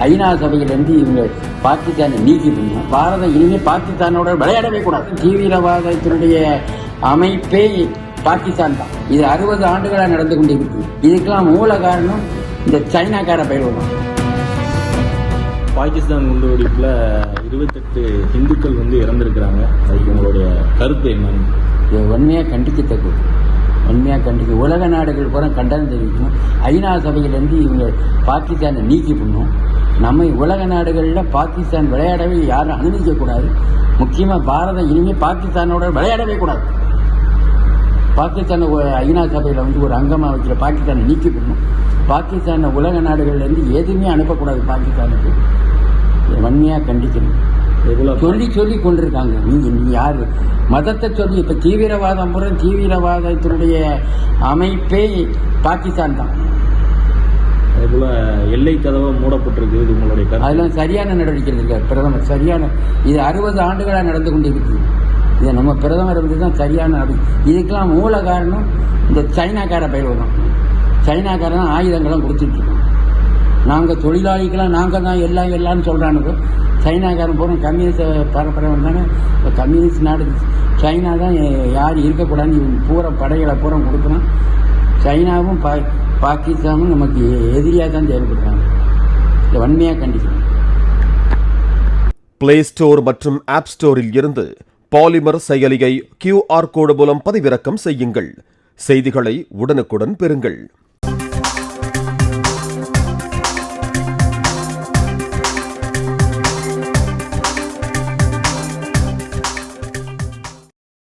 ஐநா சபையிலிருந்து இவங்க பாகிஸ்தானை நீக்கிவிடணும். பாரதம் இனிமேல் பாகிஸ்தானோட விளையாடவே கூடாது. தீவிரவாதத்தினுடைய அமைப்பே பாகிஸ்தான் தான். இது 60 ஆண்டுகளாக நடந்து கொண்டிருக்கு. இதுக்கெல்லாம் மூல காரணம் இந்த சைனாக்கார பயிர்கள் தான். பாகிஸ்தான் குண்டுவெடிப்பில் 28 இந்துக்கள் இறந்திருக்கிறாங்க. அதுக்கு உங்களுடைய கருத்து என்னன்னு? இது வன்மையாக கண்டிக்கத்தக்கது. உலக நாடுகள் பூரா கண்டனம் தெரிவிக்கணும். ஐநா சபையிலேருந்து இவங்க பாகிஸ்தானை நீக்கிவிடணும். நம்ம உலக நாடுகளில் பாகிஸ்தான் விளையாடவே யாரும் அனுமதிக்கக்கூடாது. முக்கியமாக பாரதம் இனிமேல் பாகிஸ்தானோட விளையாடவே கூடாது. பாகிஸ்தானை ஐநா சபையில் ஒரு அங்கமாக வைக்கிற பாகிஸ்தானை நீக்கிவிடணும். பாகிஸ்தானை உலக நாடுகள்லேருந்து எதுவுமே அனுப்பக்கூடாது. பாகிஸ்தானுக்கு வன்மையாக கண்டிக்கணும். சொல்லி கொண்டிருக்காங்க. நீ யாரு மதத்தை சொல்லி இப்ப தீவிரவாதத்தினுடைய அமைப்பே பாகிஸ்தான் தான். அதுபோல எல்லை கதவை மூடப்பட்டிருக்கு. இது உங்களுடைய அதெல்லாம் சரியான நடவடிக்கை இருக்கார் பிரதமர். சரியான இது 60 ஆண்டுகளாக நடந்து கொண்டிருக்கு. இது நம்ம பிரதமர் தான் சரியான நடவடிக்கை. இதுக்கெல்லாம் மூல காரணம் இந்த சைனாக்கார பயிர்கள் தான். சைனாக்காரன் ஆயுதங்கள்லாம் கொடுத்துட்டு இருக்கோம். நாங்கள் தொழிலாளிகளாம் நாங்கள் தான் எல்லாம்னு சொல்கிறானுங்க. சைனாக்காரன் பூரா கம்யூனிஸ்ட் பரப்புறவன் தானே. இப்போ கம்யூனிஸ்ட் நாடு சைனா தான் யார் இருக்கக்கூடாதுன்னு இவங்க பூரா படைகளை பூரா கொடுக்குறான். சைனாவும் பாகிஸ்தானும் நமக்கு எதிரியாக தான் செயல்படுறாங்க. இதை வன்மையாக கண்டிக்கணும். பிளே ஸ்டோர் மற்றும் ஆப் ஸ்டோரில் இருந்து பாலிமர் செயலியை QR கோடு மூலம் பதிவிறக்கம் செய்யுங்கள். செய்திகளை உடனுக்குடன் பெறுங்கள்.